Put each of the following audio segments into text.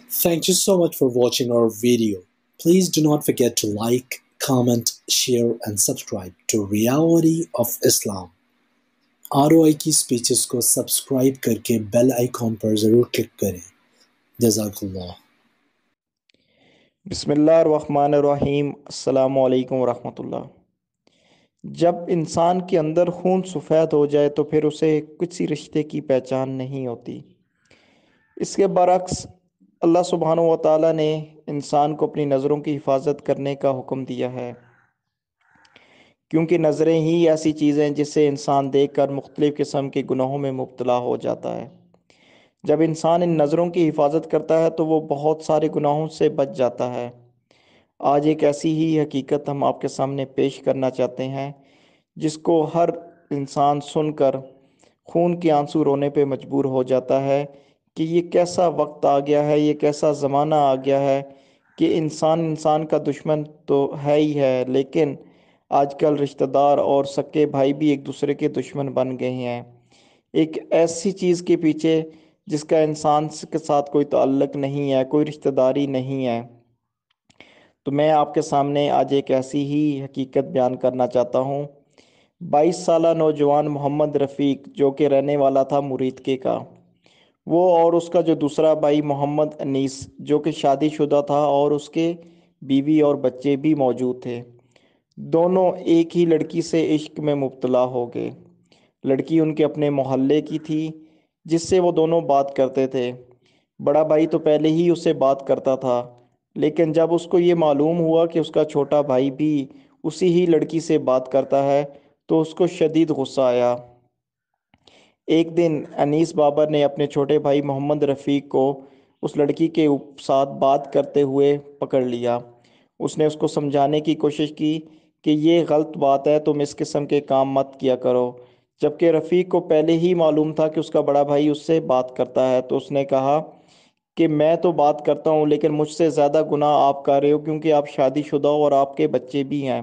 Thank you so much for watching our video. Please do not forget to like, comment, share and subscribe to Reality of Islam. ROI की speeches को subscribe करके bell icon पर ज़रूर click करें। जज़ाकल्लाह। बिस्मिल्लाहिर्रहमानिर्रहीम। अस्सलामु अलैकुम वरहमतुल्लाह। जब इंसान के अंदर खून सफ़ेद हो जाए तो फिर उसे किसी रिश्ते की पहचान नहीं होती। इसके बरक्स अल्लाह सुब्हानहू व तआला ने इंसान को अपनी नज़रों की हिफाजत करने का हुक्म दिया है, क्योंकि नज़रें ही ऐसी चीज़ें हैं जिससे इंसान देखकर मुख्तलिफ़ किस्म के गुनाहों में मुब्तला हो जाता है। जब इंसान इन नज़रों की हिफाजत करता है तो वो बहुत सारे गुनाहों से बच जाता है। आज एक ऐसी ही हकीकत हम आपके सामने पेश करना चाहते हैं जिसको हर इंसान सुनकर खून के आंसू रोने पे मजबूर हो जाता है कि ये कैसा वक्त आ गया है, ये कैसा ज़माना आ गया है कि इंसान इंसान का दुश्मन तो है ही है, लेकिन आजकल रिश्तेदार और सगे भाई भी एक दूसरे के दुश्मन बन गए हैं। एक ऐसी चीज़ के पीछे जिसका इंसान के साथ कोई ताल्लुक़ नहीं है, कोई रिश्तेदारी नहीं है। तो मैं आपके सामने आज एक ऐसी ही हकीकत बयान करना चाहता हूँ। 22 साला नौजवान मोहम्मद रफ़ीक, जो कि रहने वाला था मुरीदके का, वो और उसका जो दूसरा भाई मोहम्मद अनीस, जो कि शादीशुदा था और उसके बीवी और बच्चे भी मौजूद थे, दोनों एक ही लड़की से इश्क में मुब्तला हो गए। लड़की उनके अपने मोहल्ले की थी जिससे वो दोनों बात करते थे। बड़ा भाई तो पहले ही उससे बात करता था, लेकिन जब उसको ये मालूम हुआ कि उसका छोटा भाई भी उसी ही लड़की से बात करता है तो उसको शदीद गुस्सा आया। एक दिन अनीस बाबर ने अपने छोटे भाई मोहम्मद रफ़ीक को उस लड़की के साथ बात करते हुए पकड़ लिया। उसने उसको समझाने की कोशिश की कि ये गलत बात है, तुम इस किस्म के काम मत किया करो। जबकि रफ़ीक को पहले ही मालूम था कि उसका बड़ा भाई उससे बात करता है, तो उसने कहा कि मैं तो बात करता हूँ, लेकिन मुझसे ज़्यादा गुनाह आप कर रहे हो, क्योंकि आप शादीशुदा हो और आपके बच्चे भी हैं।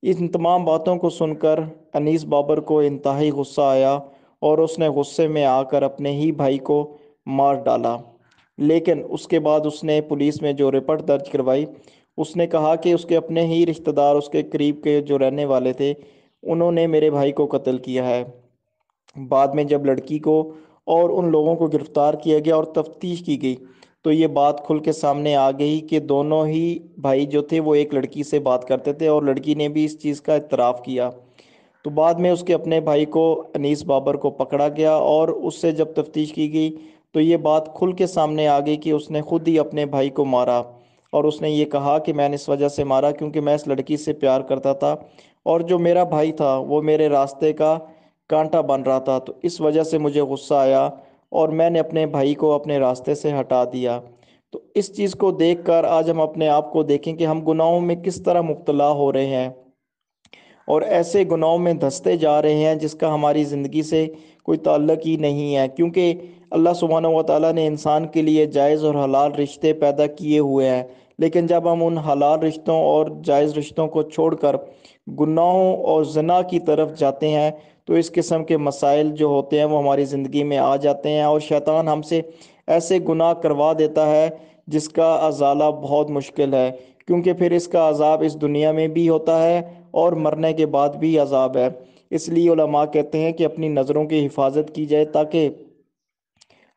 इन तमाम बातों को सुनकर अनीस बाबर को इंतहाई गुस्सा आया और उसने गुस्से में आकर अपने ही भाई को मार डाला। लेकिन उसके बाद उसने पुलिस में जो रिपोर्ट दर्ज करवाई, उसने कहा कि उसके अपने ही रिश्तेदार, उसके करीब के जो रहने वाले थे, उन्होंने मेरे भाई को कत्ल किया है। बाद में जब लड़की को और उन लोगों को गिरफ्तार किया गया और तफ्तीश की गई तो ये बात खुल के सामने आ गई कि दोनों ही भाई जो थे वो एक लड़की से बात करते थे और लड़की ने भी इस चीज़ का इतराफ़ किया। तो बाद में उसके अपने भाई को, अनीस बाबर को, पकड़ा गया और उससे जब तफ्तीश की गई तो ये बात खुल के सामने आ गई कि उसने खुद ही अपने भाई को मारा। और उसने ये कहा कि मैंने इस वजह से मारा क्योंकि मैं इस लड़की से प्यार करता था और जो मेरा भाई था वो मेरे रास्ते का कांटा बन रहा था, तो इस वजह से मुझे गुस्सा आया और मैंने अपने भाई को अपने रास्ते से हटा दिया। तो इस चीज़ को देखकर आज हम अपने आप को देखें कि हम गुनाहों में किस तरह मुब्तला हो रहे हैं और ऐसे गुनाहों में धंसते जा रहे हैं जिसका हमारी ज़िंदगी से कोई ताल्लुक ही नहीं है। क्योंकि अल्लाह सुब्हानहू व तआला ने इंसान के लिए जायज़ और हलाल रिश्ते पैदा किए हुए हैं, लेकिन जब हम उन हलाल रिश्तों और जायज़ रिश्तों को छोड़कर गुनाहों और ज़िना की तरफ जाते हैं तो इस किस्म के मसाइल जो होते हैं वो हमारी ज़िंदगी में आ जाते हैं और शैतान हमसे ऐसे गुनाह करवा देता है जिसका अजाला बहुत मुश्किल है, क्योंकि फिर इसका अजाब इस दुनिया में भी होता है और मरने के बाद भी अजाब है। इसलिए उलमा कहते हैं कि अपनी नज़रों की हिफाजत की जाए ताकि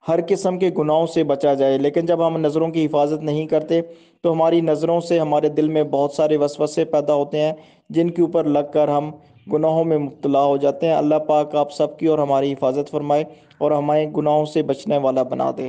हर किस्म के गुनाहों से बचा जाए। लेकिन जब हम नज़रों की हिफाजत नहीं करते तो हमारी नज़रों से हमारे दिल में बहुत सारे वसवसे पैदा होते हैं जिनके ऊपर लग कर हम गुनाहों में मुब्तला हो जाते हैं। अल्लाह पाक आप सबकी और हमारी हिफाजत फरमाए और हमें गुनाहों से बचने वाला बना दे।